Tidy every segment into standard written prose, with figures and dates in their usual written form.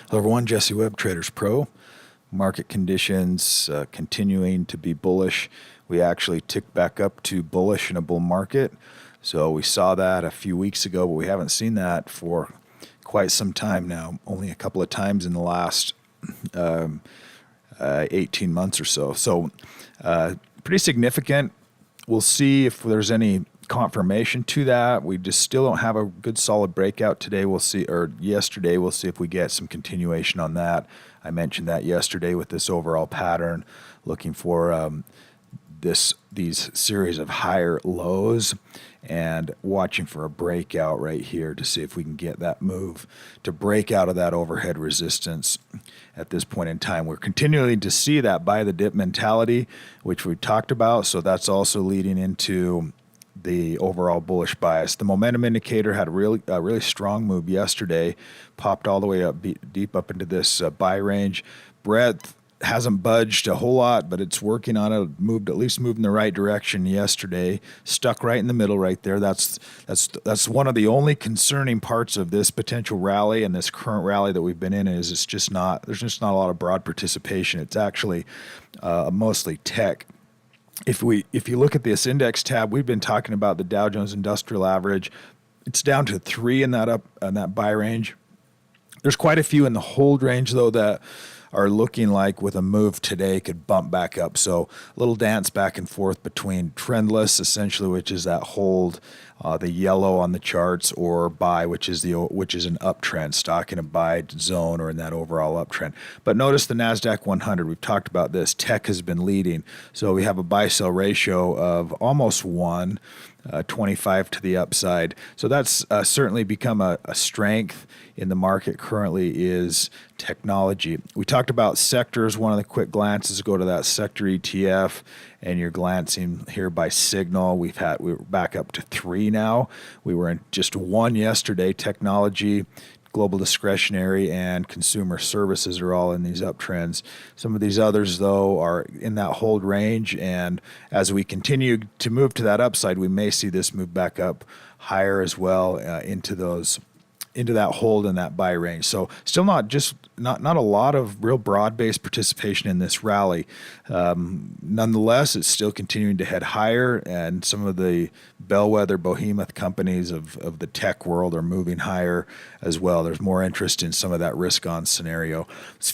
Hello everyone, Jesse Webb, TradersPro. Market conditions continuing to be bullish. We actually ticked back up to bullish in a bull market. So we saw that a few weeks ago, but we haven't seen that for quite some time now. Only a couple of times in the last 18 months or so. So pretty significant. We'll see if there's any confirmation to that. We just still don't have a good solid breakout today. We'll see, or yesterday. We'll see if we get some continuation on that. I mentioned that yesterday with this overall pattern, looking for these series of higher lows and watching for a breakout right here to see if we can get that move to break out of that overhead resistance. At this point in time, we're continuing to see that buy the dip mentality, which we talked about. So that's also leading into the overall bullish bias. The momentum indicator had a really strong move yesterday, popped all the way up deep up into this buy range. Breadth hasn't budged a whole lot, but it's working on it. Moved in the right direction yesterday. Stuck right in the middle right there. That's one of the only concerning parts of this potential rally and this current rally that we've been in is there's just not a lot of broad participation. It's actually mostly tech. If you look at this index tab, we've been talking about the Dow Jones Industrial Average. It's down to 3 in that buy range. There's quite a few in the hold range though that are looking like with a move today could bump back up. So a little dance back and forth between trendless, essentially, which is that hold, the yellow on the charts, or buy, which is an uptrend, stock in a buy zone or in that overall uptrend. But notice the NASDAQ 100. We've talked about this. Tech has been leading. So we have a buy-sell ratio of almost 1. 25 to the upside. So that's certainly become a strength in the market currently is technology. We talked about sectors. One of the quick glances, go to that sector ETF, and you're glancing here by signal. We're back up to 3 now. We were in just 1 yesterday. Technology, global discretionary, and consumer services are all in these uptrends. Some of these others, though, are in that hold range, and as we continue to move to that upside, we may see this move back up higher as well into that hold and that buy range. So still not a lot of real broad-based participation in this rally. Nonetheless, it's still continuing to head higher, and some of the bellwether behemoth companies of the tech world are moving higher as well. There's more interest in some of that risk-on scenario.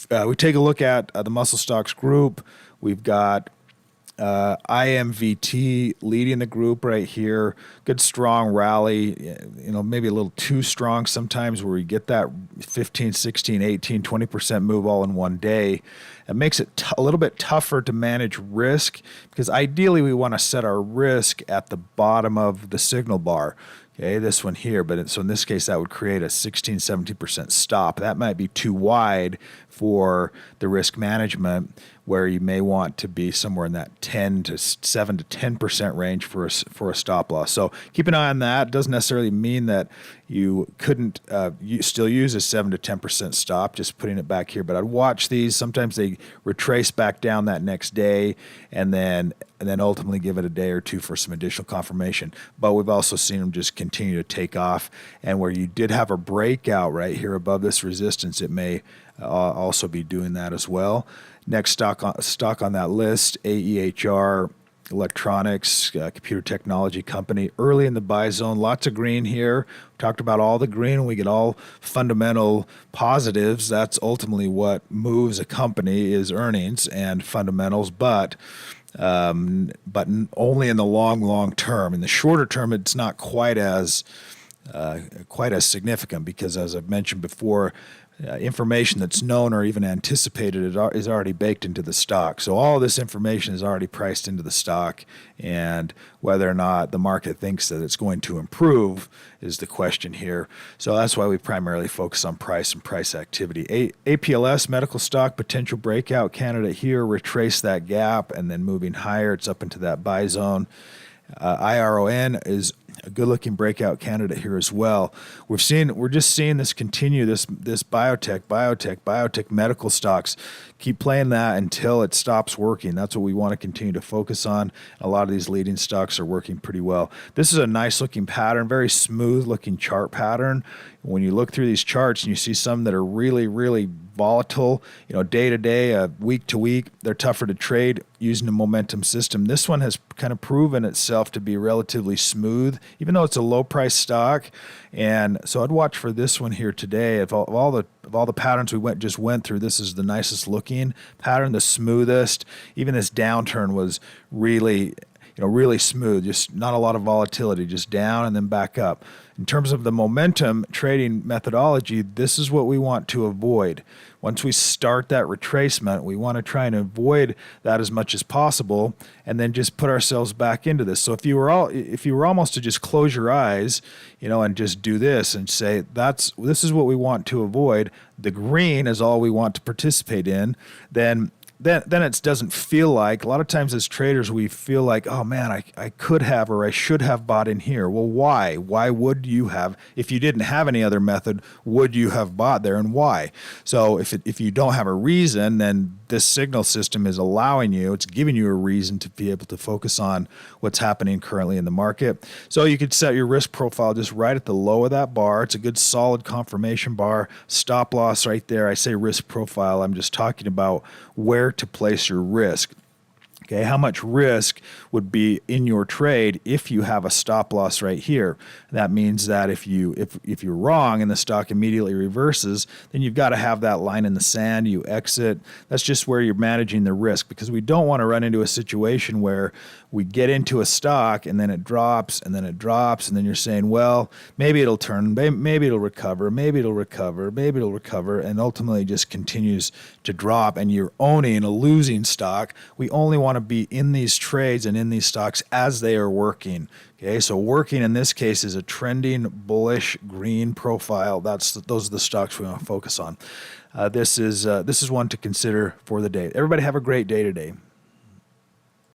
We take a look at the Muscle Stocks group. We've got IMVT leading the group right here. Good strong rally, maybe a little too strong sometimes where we get that 15, 16, 18, 20% move all in one day. It makes it a little bit tougher to manage risk because ideally we want to set our risk at the bottom of the signal bar. Okay, this one here, so in this case, that would create a 16, 17% stop. That might be too wide for the risk management, where you may want to be somewhere in that 7 to 10% range for a stop loss. So keep an eye on that. It doesn't necessarily mean that you couldn't still use a 7 to 10% stop, just putting it back here. But I'd watch these. Sometimes they retrace back down that next day and then ultimately give it a day or two for some additional confirmation. But we've also seen them just continue to take off. And where you did have a breakout right here above this resistance, it may also be doing that as well. Next stock on that list, AEHR Electronics, computer technology company, early in the buy zone. Lots of green here. We talked about all the green, and we get all fundamental positives. That's ultimately what moves a company is earnings and fundamentals, but only in the long term. In the shorter term, it's not quite as significant because, as I've mentioned before, information that's known or even anticipated is already baked into the stock. So all of this information is already priced into the stock, and whether or not the market thinks that it's going to improve is the question here. So that's why we primarily focus on price and price activity. APLS, medical stock, potential breakout candidate here, retrace that gap and then moving higher. It's up into that buy zone. IRON is a good-looking breakout candidate here as well. We're just seeing this continue. This biotech, medical stocks keep playing that until it stops working. That's what we want to continue to focus on. A lot of these leading stocks are working pretty well. This is a nice-looking pattern, very smooth-looking chart pattern. When you look through these charts and you see some that are really, really volatile, day to day, week to week. They're tougher to trade using the momentum system. This one has kind of proven itself to be relatively smooth, even though it's a low price stock. And so I'd watch for this one here today. Of all the patterns we just went through, this is the nicest looking pattern, the smoothest. Even this downturn was really smooth, just not a lot of volatility, just down and then back up. In terms of the momentum trading methodology, this is what we want to avoid. Once we start that retracement, we want to try and avoid that as much as possible, and then just put ourselves back into this. So if you were almost to just close your eyes, and just do this and say this is what we want to avoid. The green is all we want to participate in. Then it doesn't feel like, a lot of times as traders, we feel like, oh man, I could have or I should have bought in here. Well, why? Why would you have? If you didn't have any other method, would you have bought there, and why? So if you don't have a reason, then this signal system is allowing you, it's giving you a reason to be able to focus on what's happening currently in the market. So you could set your risk profile just right at the low of that bar. It's a good solid confirmation bar. Stop loss right there. I say risk profile. I'm just talking about where to place your risk. Okay, how much risk would be in your trade if you have a stop loss right here? That means that if you're wrong and the stock immediately reverses, then you've got to have that line in the sand. You exit. That's just where you're managing the risk, because we don't want to run into a situation where we get into a stock and then it drops and then it drops and then you're saying, well, maybe it'll turn, maybe it'll recover, maybe it'll recover, maybe it'll recover, and ultimately just continues to drop and you're owning a losing stock. We only want to be in these trades and in these stocks as they are working. Okay, so working in this case is a trending bullish green profile. Those are the stocks we want to focus on. This is one to consider for the day. Everybody have a great day today.